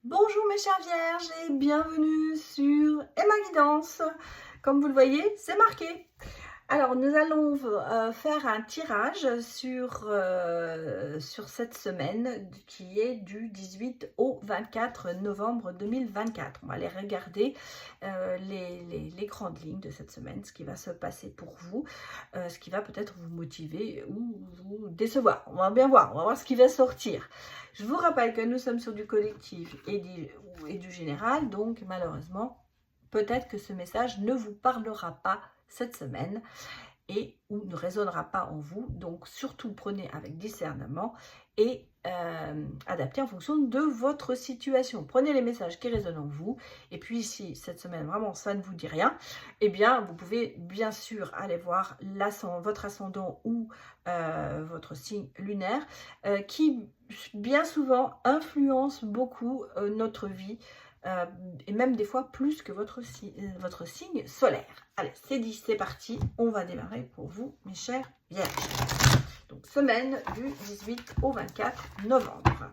Bonjour mes chères vierges et bienvenue sur Emma Guidance. Comme vous le voyez, c'est marqué. Alors nous allons faire un tirage sur cette semaine qui est du 18 au 24 novembre 2024. On va aller regarder les grandes lignes de cette semaine, ce qui va se passer pour vous, ce qui va peut-être vous motiver ou vous décevoir. On va bien voir, on va voir ce qui va sortir. Je vous rappelle que nous sommes sur du collectif et du général, donc malheureusement, peut-être que ce message ne vous parlera pas cette semaine et ou ne résonnera pas en vous. Donc surtout prenez avec discernement et adaptez en fonction de votre situation. Prenez les messages qui résonnent en vous. Et puis si cette semaine vraiment ça ne vous dit rien, eh bien vous pouvez bien sûr aller voir votre ascendant ou votre signe lunaire qui bien souvent influence beaucoup notre vie. Et même des fois plus que votre signe solaire. Allez, c'est dit, c'est parti. On va démarrer pour vous, mes chers vierges. Donc, semaine du 18 au 24 novembre.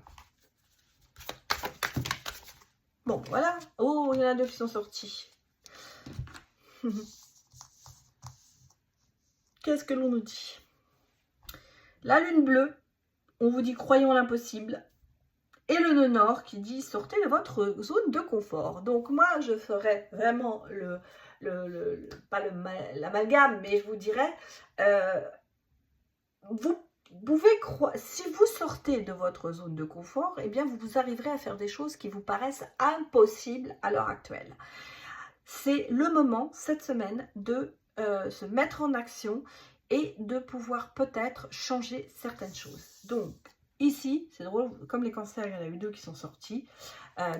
Bon, voilà. Oh, il y en a deux qui sont sortis. Qu'est-ce que l'on nous dit? La lune bleue, on vous dit croyons l'impossible. Et le nœud nord qui dit sortez de votre zone de confort. Donc moi je ferais vraiment pas l'amalgame, mais je vous dirais, vous pouvez croire, si vous sortez de votre zone de confort, eh bien vous arriverez à faire des choses qui vous paraissent impossibles à l'heure actuelle. C'est le moment cette semaine de se mettre en action et de pouvoir peut-être changer certaines choses. Donc ici, c'est drôle, comme les cancers, il y en a eu deux qui sont sortis.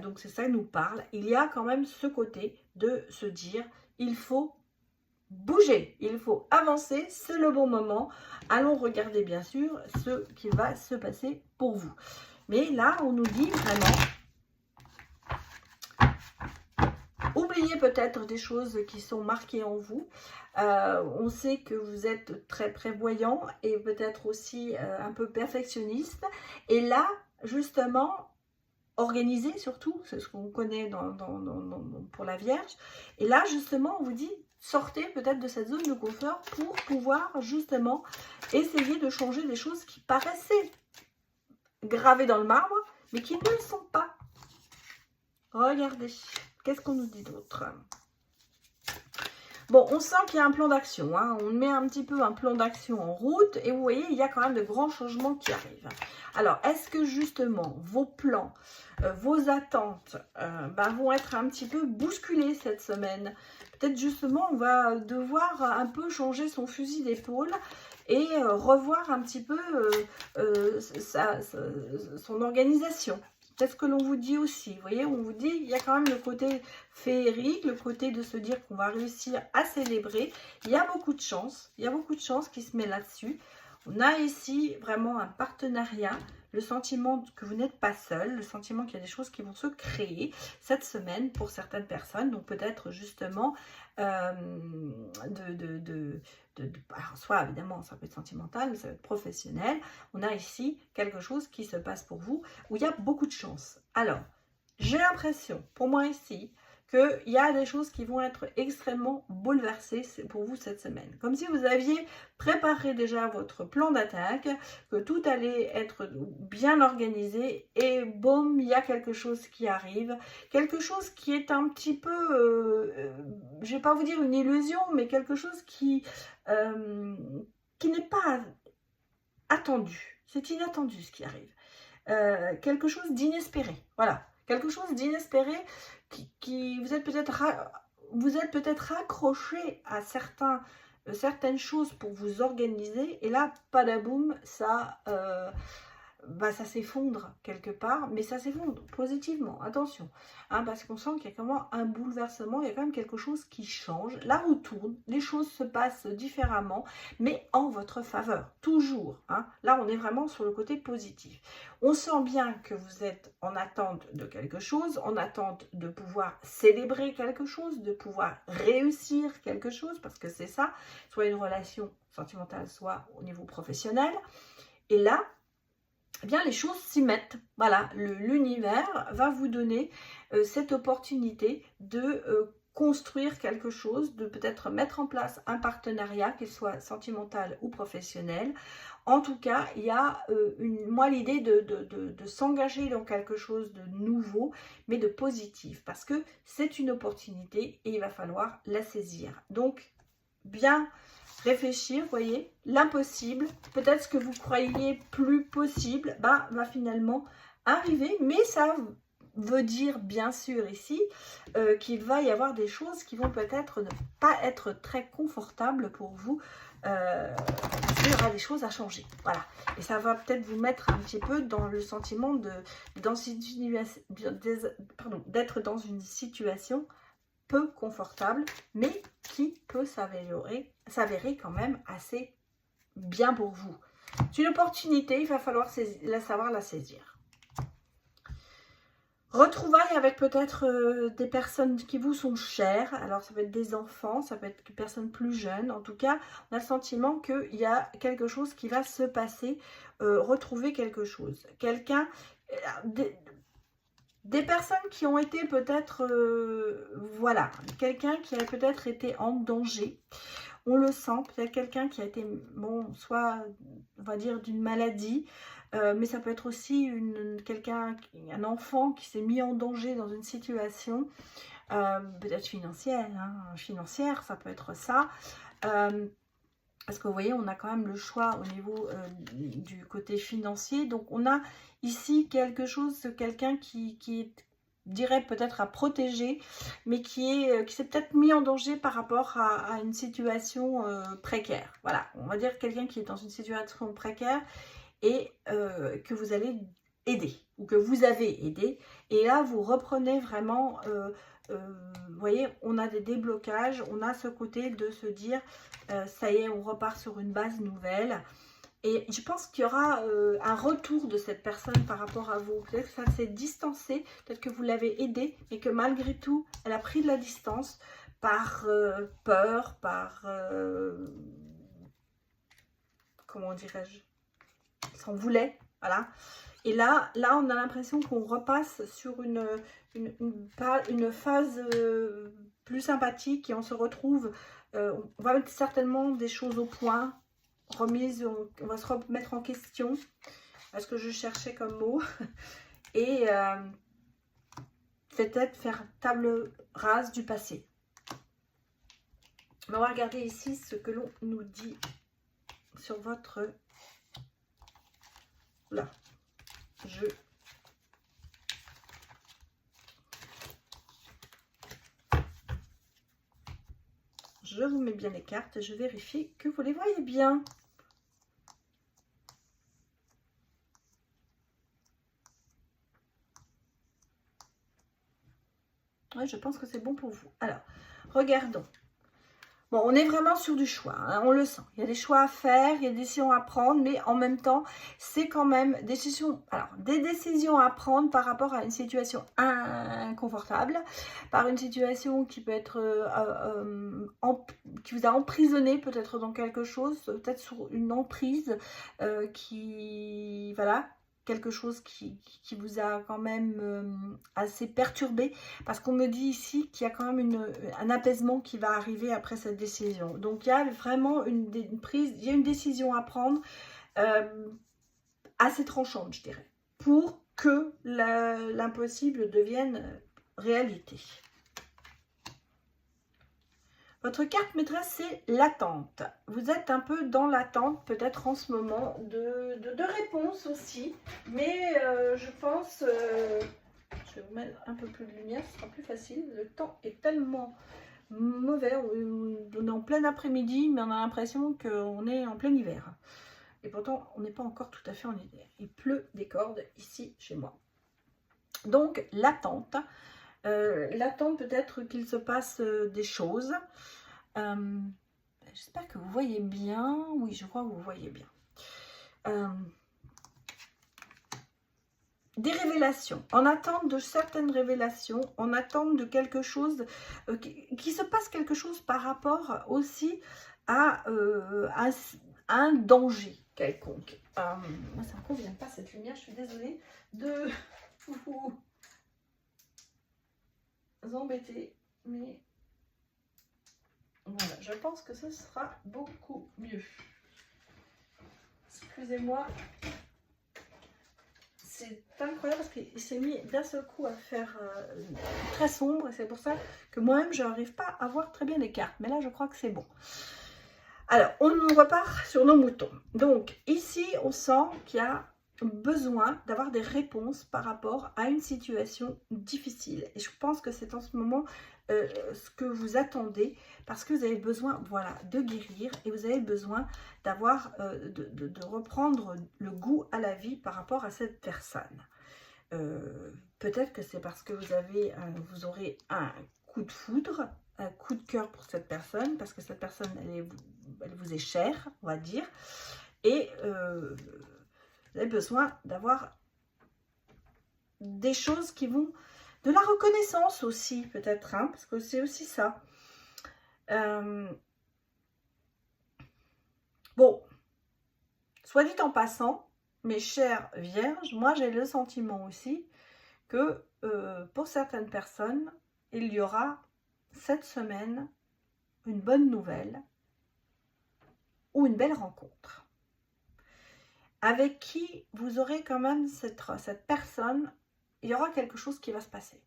Donc c'est ça qui nous parle. Il y a quand même ce côté de se dire, il faut bouger, il faut avancer, c'est le bon moment. Allons regarder bien sûr ce qui va se passer pour vous. Mais là, on nous dit vraiment, oubliez peut-être des choses qui sont marquées en vous. On sait que vous êtes très prévoyant et peut-être aussi un peu perfectionniste. Et là, justement, organisé surtout, c'est ce qu'on connaît pour la Vierge. Et là, justement, on vous dit, sortez peut-être de cette zone de confort pour pouvoir justement essayer de changer des choses qui paraissaient gravées dans le marbre, mais qui ne le sont pas. Regardez, qu'est-ce qu'on nous dit d'autre? Bon, on sent qu'il y a un plan d'action, hein. On met un petit peu un plan d'action en route et vous voyez, il y a quand même de grands changements qui arrivent. Alors, est-ce que justement vos plans, vos attentes vont être un petit peu bousculés cette semaine? Peut-être justement, on va devoir un peu changer son fusil d'épaule et revoir un petit peu son organisation. C'est ce que l'on vous dit aussi. Vous voyez, on vous dit, il y a quand même le côté féerique, le côté de se dire qu'on va réussir à célébrer. Il y a beaucoup de chance. Il y a beaucoup de chance qui se met là-dessus. On a ici vraiment un partenariat, le sentiment que vous n'êtes pas seul, le sentiment qu'il y a des choses qui vont se créer cette semaine pour certaines personnes. Donc peut-être justement alors soit évidemment ça peut être sentimental, mais ça peut être professionnel. On a ici quelque chose qui se passe pour vous où il y a beaucoup de chance. Alors, j'ai l'impression, pour moi ici, qu'il y a des choses qui vont être extrêmement bouleversées pour vous cette semaine. Comme si vous aviez préparé déjà votre plan d'attaque, que tout allait être bien organisé et boum, il y a quelque chose qui arrive. Quelque chose qui est un petit peu, je ne vais pas vous dire une illusion, mais quelque chose qui n'est pas attendu. C'est inattendu ce qui arrive. Quelque chose d'inespéré. Voilà. Quelque chose d'inespéré qui vous êtes peut-être accroché à certaines choses pour vous organiser. Et là, padaboum, ça s'effondre quelque part, mais ça s'effondre positivement, attention, hein, parce qu'on sent qu'il y a quand même un bouleversement, il y a quand même quelque chose qui change, la roue tourne, les choses se passent différemment, mais en votre faveur, toujours, hein. Là on est vraiment sur le côté positif. On sent bien que vous êtes en attente de quelque chose, en attente de pouvoir célébrer quelque chose, de pouvoir réussir quelque chose, parce que c'est ça, soit une relation sentimentale, soit au niveau professionnel, et là, eh bien les choses s'y mettent. Voilà, l'univers va vous donner cette opportunité de construire quelque chose, de peut-être mettre en place un partenariat, qu'il soit sentimental ou professionnel. En tout cas, il y a moi l'idée de s'engager dans quelque chose de nouveau, mais de positif, parce que c'est une opportunité et il va falloir la saisir. Donc, bien réfléchir, vous voyez, l'impossible, peut-être ce que vous croyez plus possible, va finalement arriver, mais ça veut dire bien sûr ici qu'il va y avoir des choses qui vont peut-être ne pas être très confortables pour vous, parce qu'il y aura des choses à changer, voilà, et ça va peut-être vous mettre un petit peu dans le sentiment d'être dans une situation peu confortable, mais qui peut s'avérer quand même assez bien pour vous. C'est une opportunité, il va falloir savoir la saisir. Retrouvailles avec peut-être des personnes qui vous sont chères. Alors ça peut être des enfants, ça peut être des personnes plus jeunes. En tout cas, on a le sentiment qu'il y a quelque chose qui va se passer. Retrouver quelque chose. Quelqu'un... Des personnes qui ont été peut-être... voilà, quelqu'un qui a peut-être été en danger. On le sent, peut-être quelqu'un qui a été, bon, soit, on va dire, d'une maladie, mais ça peut être aussi un enfant qui s'est mis en danger dans une situation, peut-être financière, hein, financière, ça peut être ça. Parce que vous voyez, on a quand même le choix au niveau du côté financier. Donc, on a ici quelque chose, quelqu'un qui est, dirais peut-être à protéger, mais qui s'est peut-être mis en danger par rapport à une situation précaire. Voilà, on va dire quelqu'un qui est dans une situation précaire et que vous allez aider, ou que vous avez aidé. Et là, vous reprenez vraiment... vous voyez, on a des déblocages, on a ce côté de se dire ça y est, on repart sur une base nouvelle. Et je pense qu'il y aura un retour de cette personne par rapport à vous. Peut-être que ça s'est distancé, peut-être que vous l'avez aidée, mais que malgré tout, elle a pris de la distance par peur, par... comment dirais-je, s'en voulait, voilà. Et là on a l'impression qu'on repasse sur une phase plus sympathique et on se retrouve, on va mettre certainement des choses au point, remise, on va se remettre en question, ce que je cherchais comme mot, et peut-être faire table rase du passé. On va regarder ici ce que l'on nous dit sur votre... Là, je vous mets bien les cartes et je vérifie que vous les voyez bien. Ouais, je pense que c'est bon pour vous. Alors, regardons. Bon, on est vraiment sur du choix, hein, on le sent. Il y a des choix à faire, il y a des décisions à prendre, mais en même temps, c'est quand même des décisions à prendre par rapport à une situation inconfortable, par une situation qui peut être, qui vous a emprisonné peut-être dans quelque chose, peut-être sur une emprise voilà, quelque chose qui vous a quand même assez perturbé, parce qu'on me dit ici qu'il y a quand même un apaisement qui va arriver après cette décision. Donc il y a vraiment une décision à prendre assez tranchante, je dirais, pour que l'impossible devienne réalité. Votre carte maîtresse, c'est l'attente. Vous êtes un peu dans l'attente, peut-être en ce moment, de réponses aussi. Mais je pense... je vais vous mettre un peu plus de lumière, ce sera plus facile. Le temps est tellement mauvais. On est en plein après-midi, mais on a l'impression qu'on est en plein hiver. Et pourtant, on n'est pas encore tout à fait en hiver. Il pleut des cordes ici, chez moi. Donc, l'attente. L'attente, peut-être qu'il se passe des choses. J'espère que vous voyez bien. Oui, je crois que vous voyez bien. Des révélations, en attente de certaines révélations, en attente de quelque chose, qui se passe quelque chose par rapport aussi à un danger quelconque. Moi, ça ne me convient pas cette lumière, je suis désolée de vous embêter, mais voilà, je pense que ce sera beaucoup mieux. Excusez-moi, c'est incroyable parce qu'il s'est mis d'un seul coup à faire très sombre et c'est pour ça que moi-même je n'arrive pas à voir très bien les cartes, mais là je crois que c'est bon. Alors, on repart sur nos moutons. Donc, ici, on sent qu'il y a besoin d'avoir des réponses par rapport à une situation difficile. Et je pense que c'est en ce moment ce que vous attendez parce que vous avez besoin, voilà, de guérir et vous avez besoin d'avoir, de reprendre le goût à la vie par rapport à cette personne. Peut-être que c'est parce que vous aurez un coup de foudre, un coup de cœur pour cette personne, parce que cette personne, elle vous est chère, on va dire, et vous avez besoin d'avoir des choses qui vont, de la reconnaissance aussi, peut-être, hein, parce que c'est aussi ça. Bon, soit dit en passant, mes chères vierges, moi j'ai le sentiment aussi que pour certaines personnes, il y aura cette semaine une bonne nouvelle ou une belle rencontre avec qui vous aurez quand même cette personne, il y aura quelque chose qui va se passer.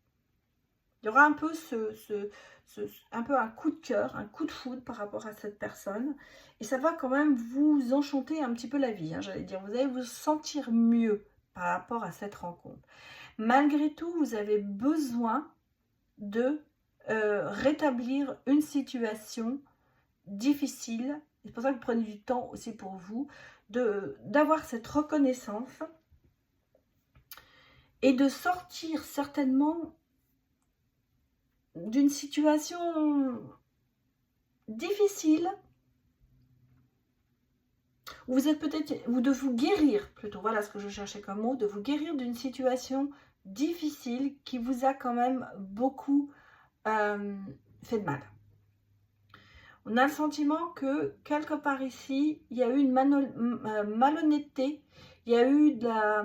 Il y aura un peu un peu un coup de cœur, un coup de foudre par rapport à cette personne et ça va quand même vous enchanter un petit peu la vie, hein, j'allais dire. Vous allez vous sentir mieux par rapport à cette rencontre. Malgré tout, vous avez besoin de rétablir une situation difficile. C'est pour ça que vous prenez du temps aussi pour vous, d'avoir cette reconnaissance et de sortir certainement d'une situation difficile où vous êtes peut-être, ou de vous guérir plutôt, voilà ce que je cherchais comme mot, de vous guérir d'une situation difficile qui vous a quand même beaucoup fait de mal. On a le sentiment que quelque part ici, il y a eu une malhonnêteté, il y a eu de la...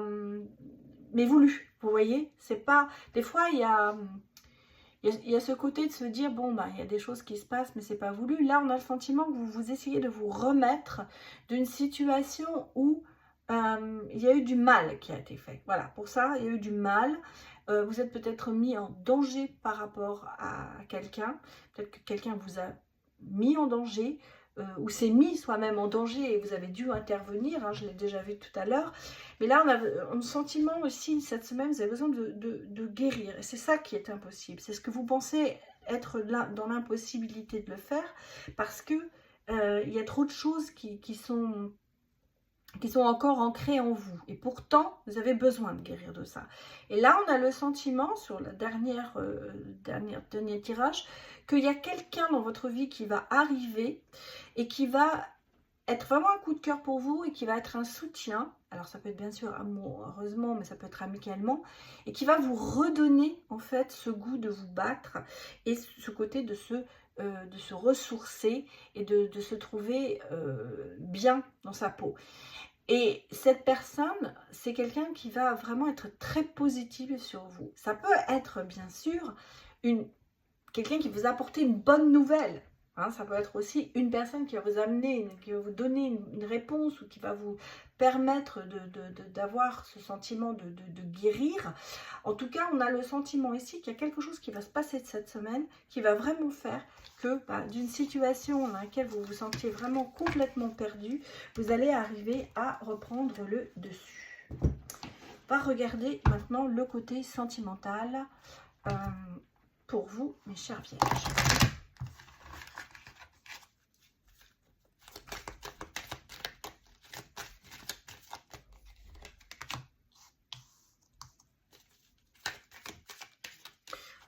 mais voulu, vous voyez, c'est pas... Des fois, il y a ce côté de se dire, bon, bah, il y a des choses qui se passent, mais c'est pas voulu. Là, on a le sentiment que vous essayez de vous remettre d'une situation où il y a eu du mal qui a été fait. Voilà, pour ça, il y a eu du mal. Vous êtes peut-être mis en danger par rapport à quelqu'un. Peut-être que quelqu'un vous a mis en danger ou s'est mis soi-même en danger et vous avez dû intervenir, hein, je l'ai déjà vu tout à l'heure. Mais là, on a un sentiment aussi, cette semaine, vous avez besoin de guérir. Et c'est ça qui est impossible. C'est ce que vous pensez être là, dans l'impossibilité de le faire parce que il y a trop de choses qui sont encore ancrées en vous. Et pourtant, vous avez besoin de guérir de ça. Et là, on a le sentiment, sur le dernier tirage, qu'il y a quelqu'un dans votre vie qui va arriver et qui va être vraiment un coup de cœur pour vous et qui va être un soutien. Alors, ça peut être bien sûr amoureusement, mais ça peut être amicalement. Et qui va vous redonner, en fait, ce goût de vous battre et ce côté de se ressourcer et de se trouver bien dans sa peau. Et cette personne, c'est quelqu'un qui va vraiment être très positif sur vous. Ça peut être bien sûr quelqu'un qui vous apporte une bonne nouvelle. Hein, ça peut être aussi une personne qui va vous amener, qui va vous donner une réponse ou qui va vous permettre d'avoir ce sentiment de guérir. En tout cas, on a le sentiment ici qu'il y a quelque chose qui va se passer de cette semaine qui va vraiment faire que d'une situation dans laquelle vous vous sentiez vraiment complètement perdu, vous allez arriver à reprendre le dessus. On va regarder maintenant le côté sentimental pour vous, mes chères vierges.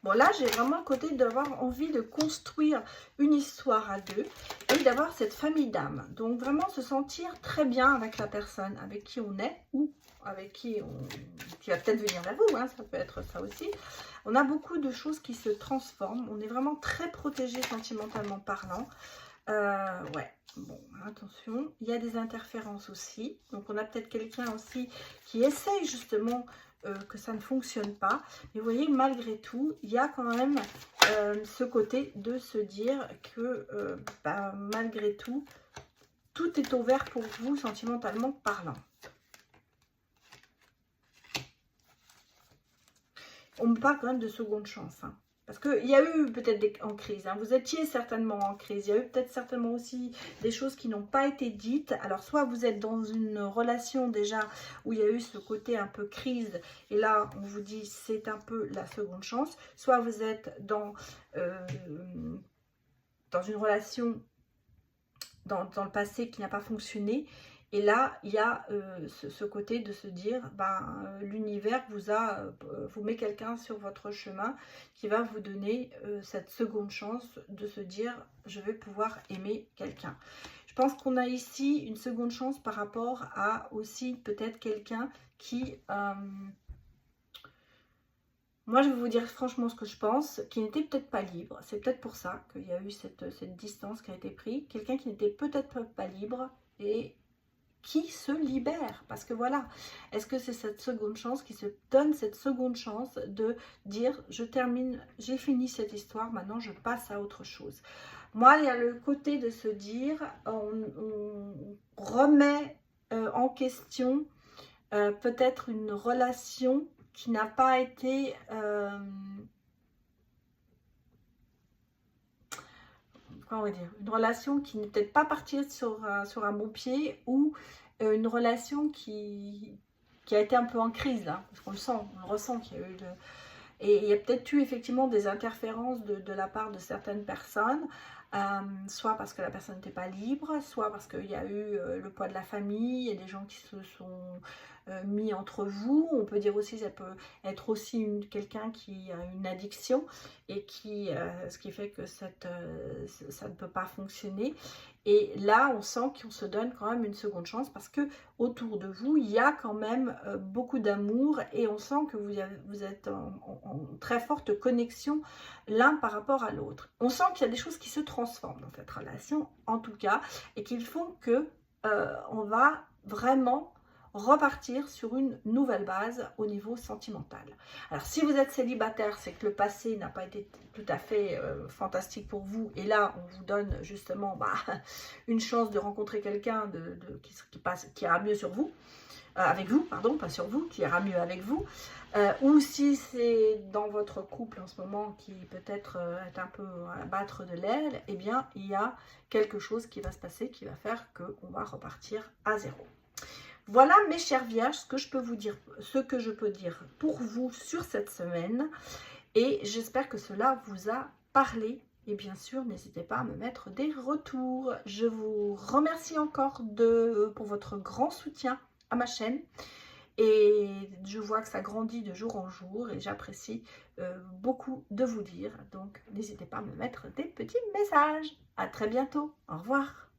Bon, là, j'ai vraiment le côté d'avoir envie de construire une histoire à deux et d'avoir cette famille d'âme. Donc, vraiment se sentir très bien avec la personne avec qui on est ou avec qui va peut-être venir vers vous, hein, ça peut être ça aussi. On a beaucoup de choses qui se transforment. On est vraiment très protégé sentimentalement parlant. Ouais, bon, attention, il y a des interférences aussi. Donc, on a peut-être quelqu'un aussi qui essaye justement que ça ne fonctionne pas. Mais vous voyez, malgré tout, il y a quand même ce côté de se dire que malgré tout, tout est ouvert pour vous sentimentalement parlant. On me parle quand même de seconde chance. Hein. Parce qu'il y a eu peut-être en crise, hein. Vous étiez certainement en crise, il y a eu peut-être certainement aussi des choses qui n'ont pas été dites. Alors soit vous êtes dans une relation déjà où il y a eu ce côté un peu crise, et là on vous dit c'est un peu la seconde chance, soit vous êtes dans une relation dans le passé qui n'a pas fonctionné. Et là, il y a ce côté de se dire, l'univers vous met quelqu'un sur votre chemin qui va vous donner cette seconde chance de se dire, je vais pouvoir aimer quelqu'un. Je pense qu'on a ici une seconde chance par rapport à aussi peut-être quelqu'un qui... moi, je vais vous dire franchement ce que je pense, qui n'était peut-être pas libre. C'est peut-être pour ça qu'il y a eu cette distance qui a été prise. Quelqu'un qui n'était peut-être pas libre et qui se libère. Parce que voilà, est-ce que c'est cette seconde chance qui se donne cette seconde chance de dire, je termine, j'ai fini cette histoire, maintenant je passe à autre chose. Moi, il y a le côté de se dire, on remet en question peut-être une relation qui n'a pas été comment on va dire, une relation qui n'est peut-être pas partie sur un bon pied, ou une relation qui a été un peu en crise, hein, parce qu'on le sent, on le ressent qu'il y a eu et il y a peut-être eu effectivement des interférences de la part de certaines personnes, soit parce que la personne n'était pas libre, soit parce qu'il y a eu le poids de la famille, il y a des gens qui se sont mis entre vous. On peut dire aussi, ça peut être aussi quelqu'un qui a une addiction et ce qui fait que ça ne peut pas fonctionner. Et là, on sent qu'on se donne quand même une seconde chance parce que autour de vous, il y a quand même beaucoup d'amour et on sent que vous êtes en très forte connexion l'un par rapport à l'autre. On sent qu'il y a des choses qui se transforment dans cette relation, en tout cas, et qu'ils font que on va vraiment repartir sur une nouvelle base au niveau sentimental. Alors si vous êtes célibataire, c'est que le passé n'a pas été tout à fait fantastique pour vous, et là on vous donne justement une chance de rencontrer quelqu'un qui ira mieux sur vous, avec vous, pardon, pas sur vous, qui ira mieux avec vous, ou si c'est dans votre couple en ce moment qui peut-être est un peu à battre de l'aile, eh bien il y a quelque chose qui va se passer qui va faire qu'on va repartir à zéro. Voilà mes chers vierges, ce que je peux dire pour vous sur cette semaine, et j'espère que cela vous a parlé. Et bien sûr, n'hésitez pas à me mettre des retours. Je vous remercie encore pour votre grand soutien à ma chaîne. Et je vois que ça grandit de jour en jour et j'apprécie beaucoup de vous lire. Donc, n'hésitez pas à me mettre des petits messages. À très bientôt. Au revoir.